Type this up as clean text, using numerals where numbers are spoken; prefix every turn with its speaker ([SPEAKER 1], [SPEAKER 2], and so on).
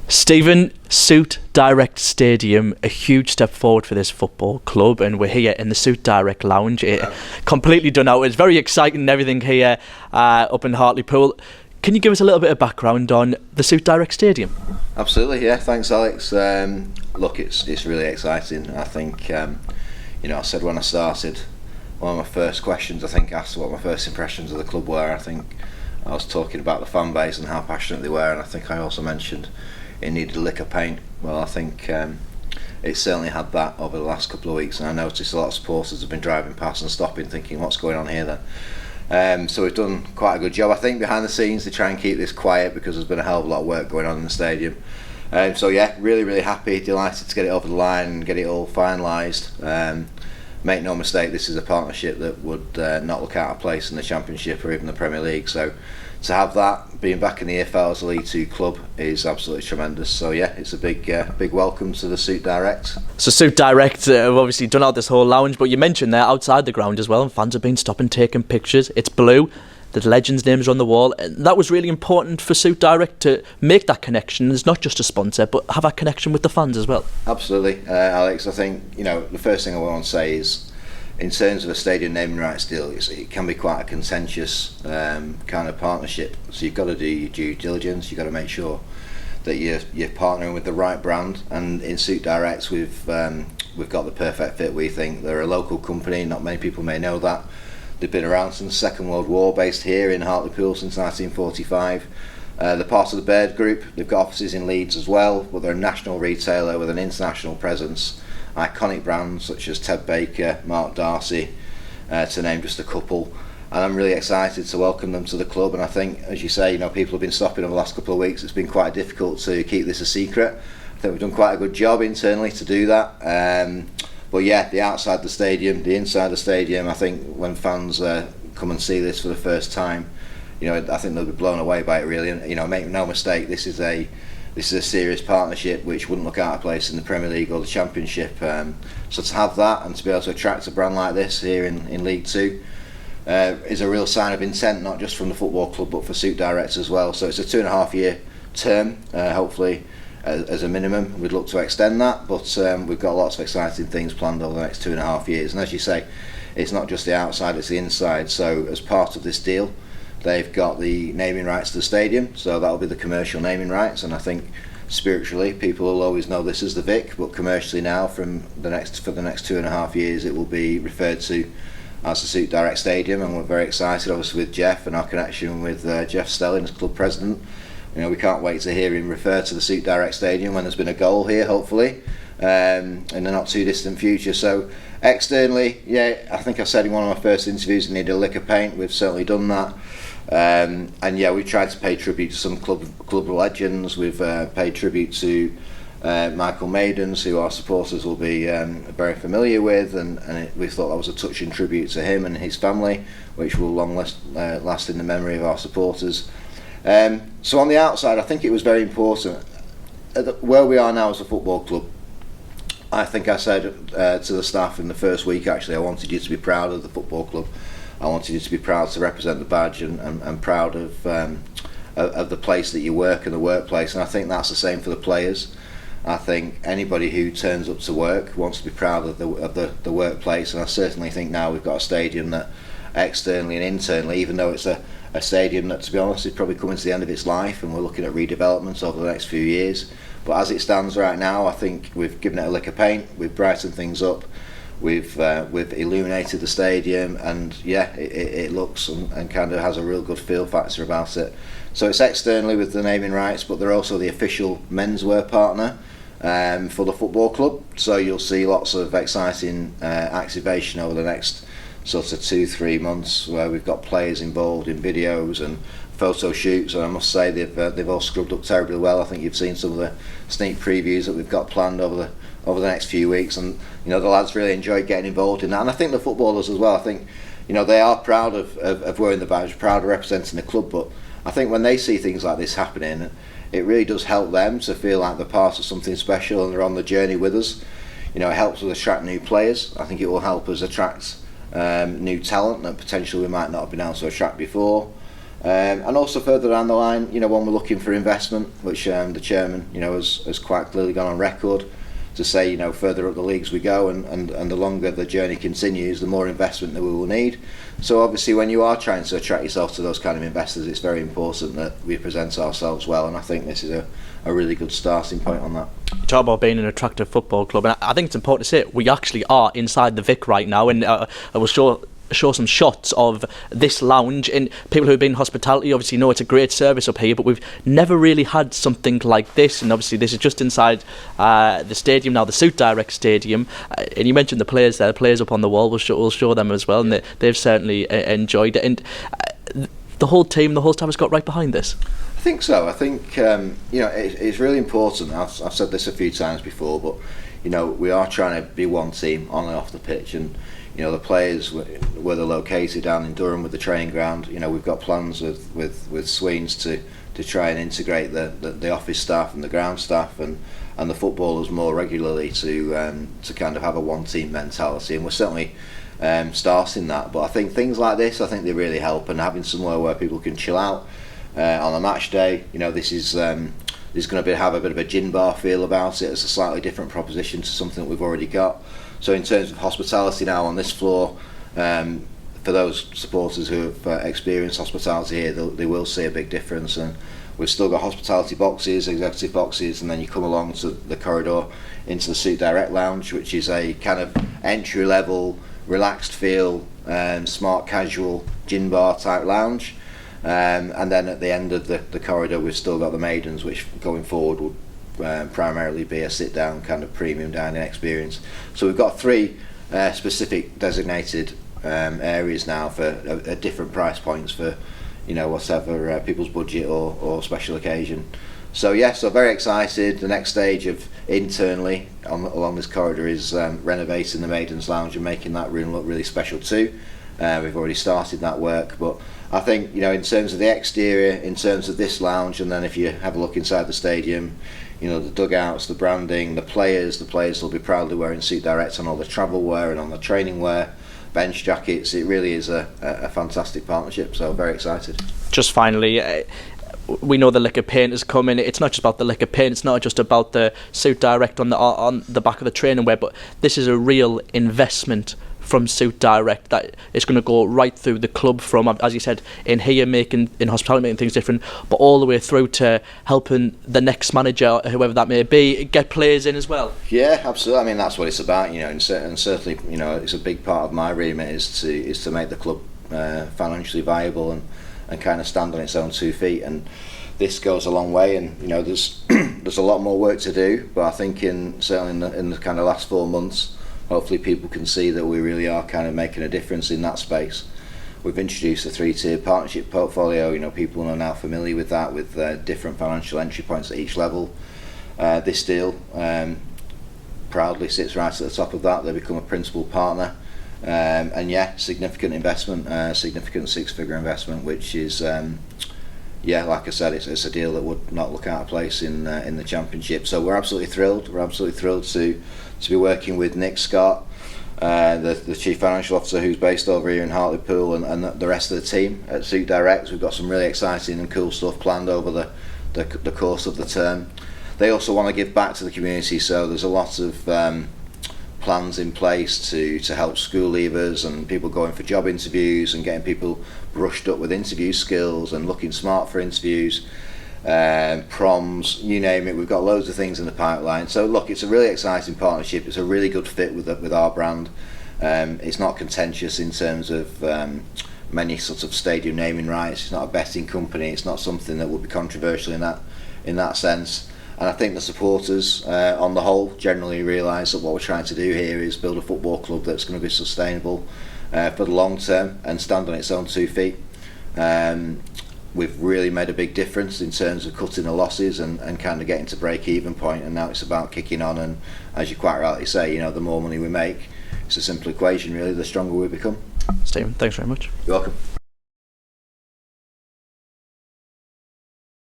[SPEAKER 1] Stephen, Suit Direct Stadium, a huge step forward for this football club, and we're here in the Suit Direct Lounge. Completely done out. It's very exciting and everything here up in Hartlepool. Can you give us a little bit of background on the Suit Direct Stadium?
[SPEAKER 2] Absolutely, yeah. Thanks, Alex. Look, it's really exciting. I think, I said when I started, one of my first questions, asked what my first impressions of the club were. I think I was talking about the fan base and how passionate they were, and I think I also mentioned it needed a lick of paint. Well, I think it certainly had that over the last couple of weeks, and I noticed a lot of supporters have been driving past and stopping thinking, what's going on here then? So we've done quite a good job, I think, behind the scenes to try and keep this quiet, because there's been a hell of a lot of work going on in the stadium. So yeah, really happy, delighted to get it over the line and get it all finalised. Make no mistake, this is a partnership that would not look out of place in the Championship or even the Premier League. So to have that, being back in the EFL as a League 2 club, is absolutely tremendous. So yeah, it's a big welcome to the Suit Direct.
[SPEAKER 1] So Suit Direct have obviously done out this whole lounge, but you mentioned they're outside the ground as well, and fans have been stopping, taking pictures. It's blue. The legends' names are on the wall. And that was really important for Suit Direct to make that connection. It's not just a sponsor, but have that connection with the fans as well.
[SPEAKER 2] Absolutely, Alex. I think the first thing I want to say is, in terms of a stadium naming rights deal, it can be quite a contentious kind of partnership. So you've got to do your due diligence. You've got to make sure that you're partnering with the right brand. And in Suit Direct, we've got the perfect fit. We think they're a local company. Not many people may know that. They've been around since the Second World War, based here in Hartlepool since 1945. They're part of the Baird Group. They've got offices in Leeds as well, but they're a national retailer with an international presence. Iconic brands such as Ted Baker, Mark Darcy, to name just a couple. And I'm really excited to welcome them to the club. And I think, as you say, people have been stopping over the last couple of weeks. It's been quite difficult to keep this a secret. I think we've done quite a good job internally to do that. But yeah, the outside the stadium, the inside the stadium, I think when fans come and see this for the first time, I think they'll be blown away by it really. And make no mistake, this is a serious partnership which wouldn't look out of place in the Premier League or the Championship. So to have that and to be able to attract a brand like this here in League 2 is a real sign of intent, not just from the football club but for Suit Direct as well. So it's a 2.5-year term, hopefully as a minimum. We'd look to extend that, but we've got lots of exciting things planned over the next 2.5 years. And as you say, it's not just the outside, it's the inside. So as part of this deal, they've got the naming rights to the stadium, so that'll be the commercial naming rights. And I think spiritually, people will always know this as the Vic, but commercially now, for the next 2.5 years, it will be referred to as the Suit Direct Stadium. And we're very excited, obviously, with Jeff and our connection with Jeff Stelling as club president. We can't wait to hear him refer to the Suit Direct Stadium when there's been a goal here, hopefully, in the not too distant future. So externally, yeah, I think I said in one of my first interviews, it needed a lick of paint. We've certainly done that. And yeah, we've tried to pay tribute to some club legends. We've paid tribute to Michael Maidens, who our supporters will be very familiar with, and we thought that was a touching tribute to him and his family, which will long last in the memory of our supporters. So on the outside, I think it was very important. Where we are now as a football club, I think I said to the staff in the first week, actually, I wanted you to be proud of the football club. I wanted you to be proud to represent the badge and proud of the place that you work and the workplace. And I think that's the same for the players. I think anybody who turns up to work wants to be proud of the workplace. And I certainly think now we've got a stadium that externally and internally, even though it's a stadium that, to be honest, is probably coming to the end of its life, and we're looking at redevelopment over the next few years. But as it stands right now, I think we've given it a lick of paint, we've brightened things up, we've illuminated the stadium, and yeah, it looks and kind of has a real good feel factor about it. So it's externally with the naming rights, but they're also the official menswear partner for the football club. So you'll see lots of exciting activation over the next sort of 2-3 months, where we've got players involved in videos and photo shoots, and I must say they've all scrubbed up terribly well. I think you've seen some of the sneak previews that we've got planned over the next few weeks, and the lads really enjoy getting involved in that. And I think the footballers as well, I think they are proud of wearing the badge, proud of representing the club, but I think when they see things like this happening, it really does help them to feel like they're part of something special and they're on the journey with us. It helps us attract new players. I think it will help us attract new talent that potentially we might not have been able to attract before. And also further down the line, when we're looking for investment, which the chairman, has quite clearly gone on record to say, further up the leagues we go, and the longer the journey continues, the more investment that we will need. So obviously, when you are trying to attract yourself to those kind of investors, it's very important that we present ourselves well, and I think this is a really good starting point on that.
[SPEAKER 1] You talk about being an attractive football club, and I think it's important to say we actually are inside the Vic right now, and I will show some shots of this lounge, and people who've been in hospitality obviously know it's a great service up here, but we've never really had something like this. And obviously this is just inside the stadium now, the Suit Direct Stadium, and you mentioned the players there, the players up on the wall. We'll show them as well, and they've certainly enjoyed it, and the whole team, the whole staff has got right behind this.
[SPEAKER 2] I think so. I think it's really important. I've said this a few times before, but we are trying to be one team on and off the pitch, and the players, where they're located down in Durham with the training ground, we've got plans with Sweens to try and integrate the office staff and the ground staff and the footballers more regularly to kind of have a one team mentality, and we're certainly starting that. But I think things like this, I think they really help, and having somewhere where people can chill out on a match day. This is going to have a bit of a gin bar feel about it. It's a slightly different proposition to something that we've already got. So in terms of hospitality now on this floor, for those supporters who have experienced hospitality here, they will see a big difference. And we've still got hospitality boxes, executive boxes, and then you come along to the corridor into the Suit Direct Lounge, which is a kind of entry level, relaxed feel, smart casual gin bar type lounge. And then at the end of the corridor, we've still got the Maidens, which going forward will primarily be a sit-down kind of premium dining experience. So we've got three specific designated areas now for different price points for whatever people's budget or special occasion. So so very excited. The next stage of internally along this corridor is renovating the Maidens Lounge and making that room look really special too. We've already started that work, but I think in terms of the exterior, in terms of this lounge, and then if you have a look inside the stadium, the dugouts, the branding, the players will be proudly wearing Suit Direct on all the travel wear and on the training wear, bench jackets. It really is a fantastic partnership, so very excited.
[SPEAKER 1] Just finally, we know the liquor paint is coming. It's not just about the liquor paint, it's not just about the Suit Direct on the back of the training wear, but this is a real investment from Suit Direct that is going to go right through the club, from, as you said, in here in hospitality, making things different, but all the way through to helping the next manager, whoever that may be, get players in as well.
[SPEAKER 2] Yeah, absolutely. I mean, that's what it's about, and certainly, it's a big part of my remit is to make the club financially viable and kind of stand on its own 2 feet, and this goes a long way. And there's there's a lot more work to do, but I think certainly in the kind of last 4 months, hopefully people can see that we really are kind of making a difference in that space. We've introduced a 3-tier partnership portfolio. People are now familiar with that, with different financial entry points at each level. This deal proudly sits right at the top of that. They become a principal partner, and significant investment, significant 6-figure investment, which is like I said, it's a deal that would not look out of place in the Championship. So we're absolutely thrilled. We're absolutely thrilled to be working with Nick Scott, the Chief Financial Officer, who's based over here in Hartlepool, and the rest of the team at Suit Direct. We've got some really exciting and cool stuff planned over the course of the term. They also want to give back to the community, so there's a lot of plans in place to help school leavers and people going for job interviews and getting people brushed up with interview skills and looking smart for interviews, proms, you name it. We've got loads of things in the pipeline. So look, it's a really exciting partnership. It's a really good fit with our brand. It's not contentious in terms of many sorts of stadium naming rights. It's not a betting company. It's not something that would be controversial in that sense. And I think the supporters on the whole generally realise that what we're trying to do here is build a football club that's going to be sustainable for the long term and stand on its own 2 feet. We've really made a big difference in terms of cutting the losses and kind of getting to break-even point, and now it's about kicking on. And as you quite rightly say, the more money we make, it's a simple equation really, the stronger we become.
[SPEAKER 1] Stephen, thanks very much.
[SPEAKER 2] You're welcome.